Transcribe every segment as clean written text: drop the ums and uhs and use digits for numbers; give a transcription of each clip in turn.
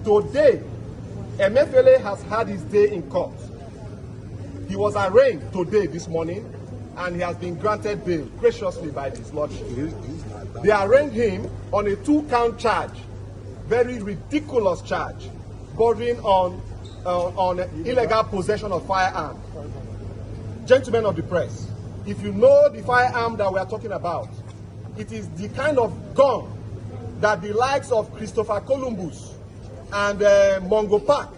Today, Emefiele has had his day in court. He was arraigned today, this morning, and he has been granted bail graciously by his lordship. They arraigned him on a 2-count charge, very ridiculous charge, bordering on illegal possession of firearm. Gentlemen of the press, if you know the firearm that we are talking about, it is the kind of gun that the likes of Christopher Columbus and Mungo Park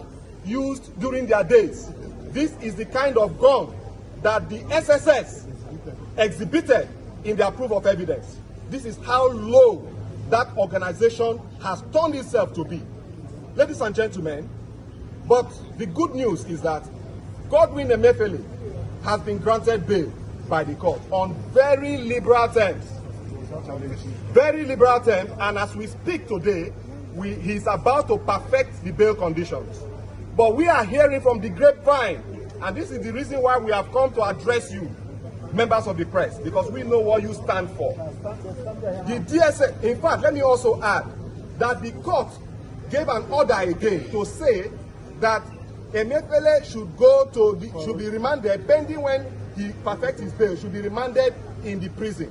used during their days. This is the kind of gun that the SSS exhibited in their proof of evidence. This is how low that organization has turned itself to be. Ladies and gentlemen, but the good news is that Godwin Emefiele has been granted bail by the court on very liberal terms. Very liberal terms, and as we speak today, he is about to perfect the bail conditions. But we are hearing from the grapevine, and this is the reason why we have come to address you, members of the press, because we know what you stand for. The DSS, in fact, let me also add that the court gave an order again to say that Emefiele should be remanded pending when he perfects his bail, should be remanded in the prison,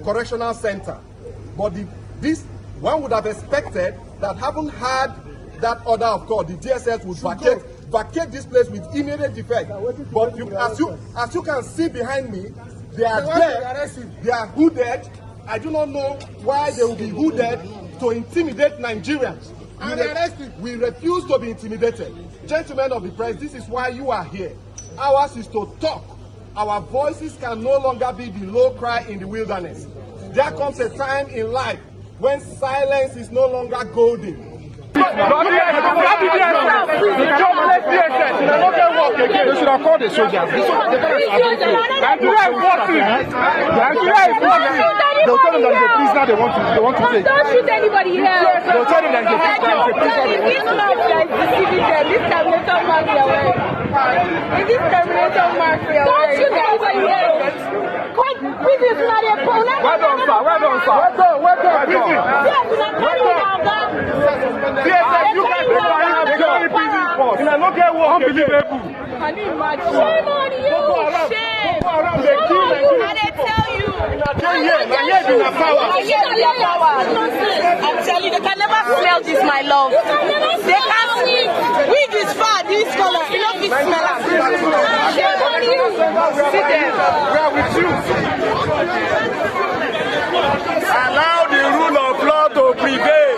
correctional center. But this one would have expected that, having had that order of court, the DSS would vacate this place with immediate effect. But as you can see behind me, they are there. They are hooded. I do not know why they will be hooded to intimidate Nigerians. We refuse to be intimidated. Gentlemen of the press, this is why you are here. Ours is to talk. Our voices can no longer be the low cry in the wilderness. There comes a time in life when silence is no longer golden. They should have called the soldiers. They'll tell them that the prisoner they want to take. Don't shoot anybody here. They'll tell them that the prisoner they want to take. This terminator mark we are wearing. Don't shoot anybody here. This is not a problem. Well done, sir. Well done, sir. Well done. DSS, you guys are in prison force. Unbelievable. Can you imagine? Shame on you. Shame. And they tell you. I'm telling you, they can never smell this, my love. They can't. Wig is far, this color. You know, this smell of shame on you. Sit there. We are with you. Allow the rule of law to prevail.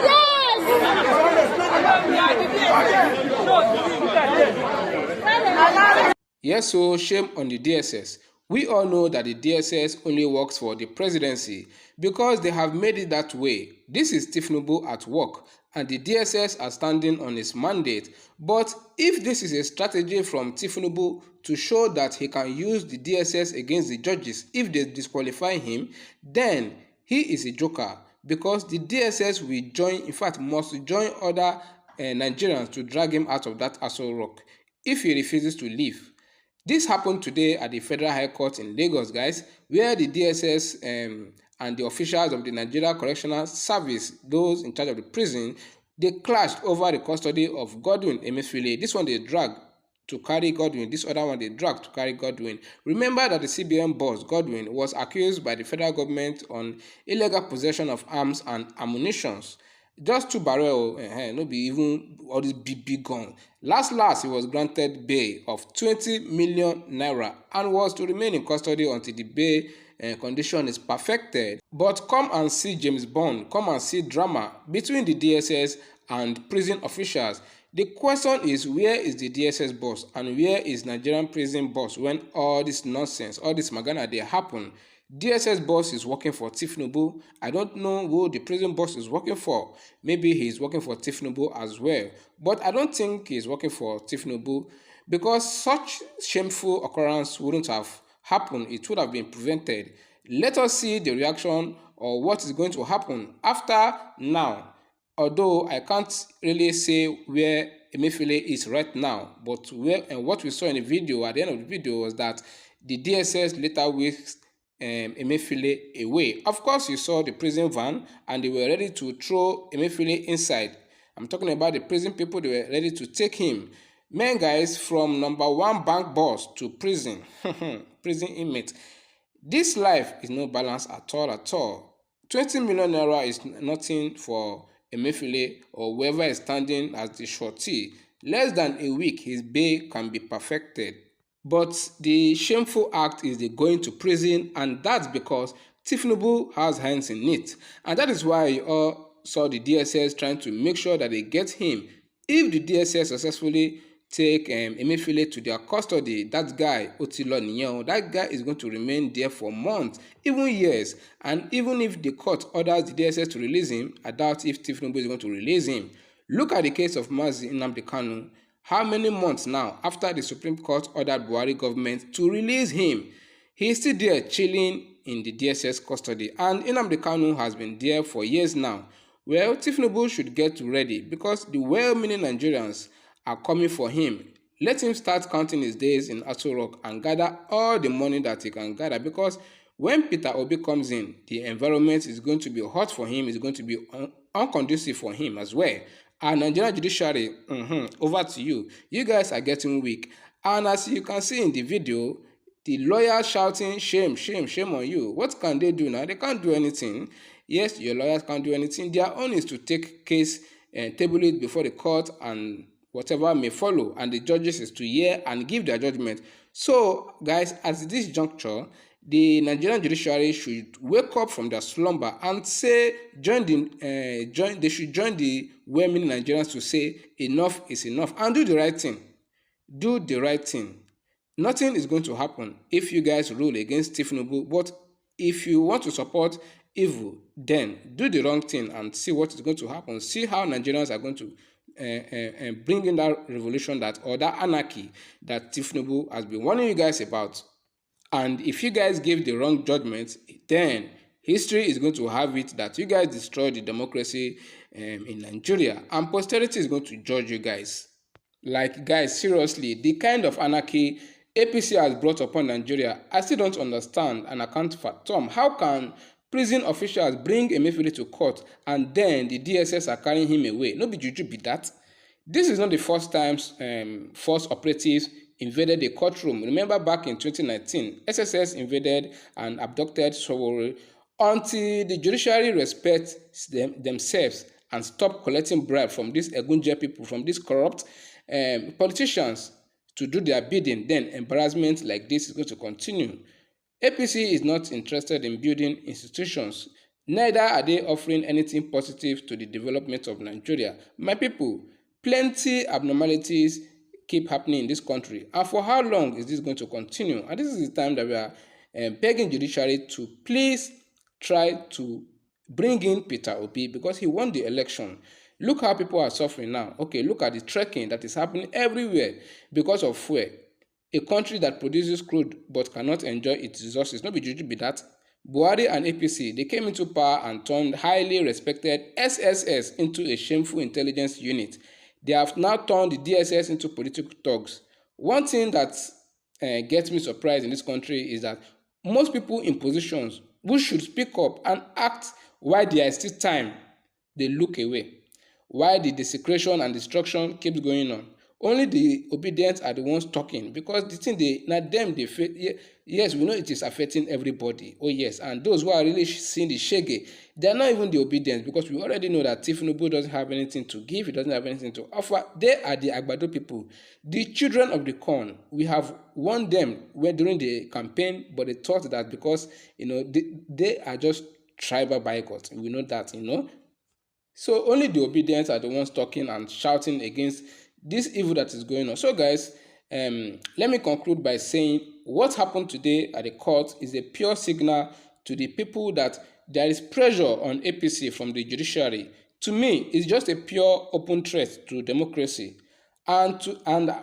Yes, so shame on the DSS. We all know that the DSS only works for the presidency because they have made it that way. This is tinubu at work, and the DSS are standing on his mandate. But if this is a strategy from tinubu to show that he can use the DSS against the judges if they disqualify him, then he is a joker, because the DSS will join, in fact must join other Nigerians to drag him out of that Aso Rock if he refuses to leave. This happened today at the Federal High Court in Lagos, guys, where the DSS and the officials of the Nigeria Correctional Service, those in charge of the prison, they clashed over the custody of Godwin Emefiele. This one they dragged to carry Godwin, this other one they dragged to carry Godwin. Remember that the CBN boss, Godwin, was accused by the federal government on illegal possession of arms and ammunitions. Just 2 barrels, no be even all this big gun. Last, he was granted bail of 20 million naira and was to remain in custody until the bail condition is perfected. But come and see James Bond, come and see drama between the DSS and prison officials. The question is, where is the DSS boss and where is Nigerian prison boss when all this nonsense, all this magana they happen? DSS boss is working for tinubu. I don't know who the prison boss is working for. Maybe he's working for tinubu as well. But I don't think he's working for tinubu, because such shameful occurrence wouldn't have happened. It would have been prevented. Let us see the reaction or what is going to happen after now. Although I can't really say where Emefiele is right now, but what we saw in the video, at the end of the video, was that the DSS later whisked Emefiele away. Of course, you saw the prison van and they were ready to throw Emefiele inside. I'm talking about the prison people. They were ready to take him. Men, guys, from #1 bank boss to prison, prison inmate. This life is no balance at all. 20 million naira is nothing for Emefiele or whoever is standing as the shorty. Less than a week, his bail can be perfected. But the shameful act is the going to prison, and that's because Tinubu has hands in it. And that is why you all saw the DSS trying to make sure that they get him. If the DSS successfully take Emefiele to their custody, that guy, Otilo Niyan, that guy is going to remain there for months, even years. And even if the court orders the DSS to release him, I doubt if Tinubu is going to release him. Look at the case of Mazi Nnamdi Kanu. How many months now after the Supreme Court ordered Buhari government to release him? He is still there chilling in the DSS custody, and Nnamdi Kanu has been there for years now. Well, Tinubu should get ready because the well-meaning Nigerians are coming for him. Let him start counting his days in Aso Rock and gather all the money that he can gather, because when Peter Obi comes in, the environment is going to be hot for him, it's going to be unconducive for him as well. And Nigerian judiciary, over to you. You guys are getting weak. And as you can see in the video, the lawyers shouting, shame, shame, shame on you. What can they do now? They can't do anything. Yes, your lawyers can't do anything. Their own is to take case and table it before the court, and whatever may follow. And the judges is to hear and give their judgment. So, guys, at this juncture, the Nigerian judiciary should wake up from their slumber and say, they should join the well-meaning Nigerians to say enough is enough and do the right thing. Do the right thing. Nothing is going to happen if you guys rule against Tinubu, but if you want to support evil, then do the wrong thing and see what is going to happen. See how Nigerians are going to bring in that revolution, or that anarchy that Tinubu has been warning you guys about. And if you guys give the wrong judgment, then history is going to have it that you guys destroyed the democracy in Nigeria, and posterity is going to judge you guys. Like, guys, seriously, the kind of anarchy APC has brought upon Nigeria, I still don't understand and I can't fathom. How can prison officials bring Emefiele to court and then the DSS are carrying him away? No be juju be that. This is not the first time force operatives invaded a courtroom. Remember back in 2019, SSS invaded and abducted Sowore until the judiciary respects themselves and stop collecting bribe from these Egunje people, from these corrupt politicians to do their bidding. Then embarrassment like this is going to continue. APC is not interested in building institutions. Neither are they offering anything positive to the development of Nigeria. My people, plenty abnormalities keep happening in this country. And for how long is this going to continue? And this is the time that we are begging judiciary to please try to bring in Peter Obi, because he won the election. Look how people are suffering now. Okay, look at the trekking that is happening everywhere because of fuel. A country that produces crude but cannot enjoy its resources. Not be juju be that. Buhari and APC, they came into power and turned highly respected SSS into a shameful intelligence unit. They have now turned the DSS into political thugs. One thing that gets me surprised in this country is that most people in positions who should speak up and act while there is still time, they look away. Why the desecration and destruction keeps going on. Only the obedient are the ones talking, because the thing yes, we know it is affecting everybody. Oh yes, and those who are really seeing the shege, they are not even the obedient, because we already know that Tinubu doesn't have anything to give, he doesn't have anything to offer. They are the Agbado people, the children of the corn. We have won them during the campaign, but they thought that because they are just tribal bigots. We know that, So only the obedient are the ones talking and shouting against this evil that is going on. So guys, let me conclude by saying what happened today at the court is a pure signal to the people that there is pressure on APC from the judiciary. To me, it's just a pure open threat to democracy, and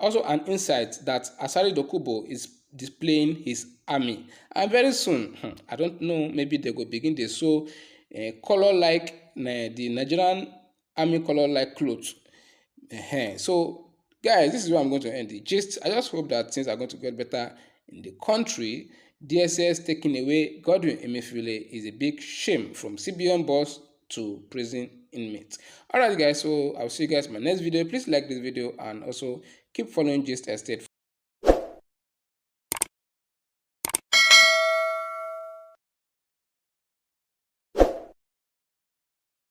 also an insight that Asari Dokubo is displaying his army. And very soon, I don't know, maybe they will begin to sew color like the Nigerian army color like clothes. So guys, this is where I'm going to end the gist. I just hope that things are going to get better in the country. DSS taking away Godwin Emefiele is a big shame, from CBN boss to prison inmate. Alright guys, so I'll see you guys in my next video. Please like this video and also keep following Gist Estate.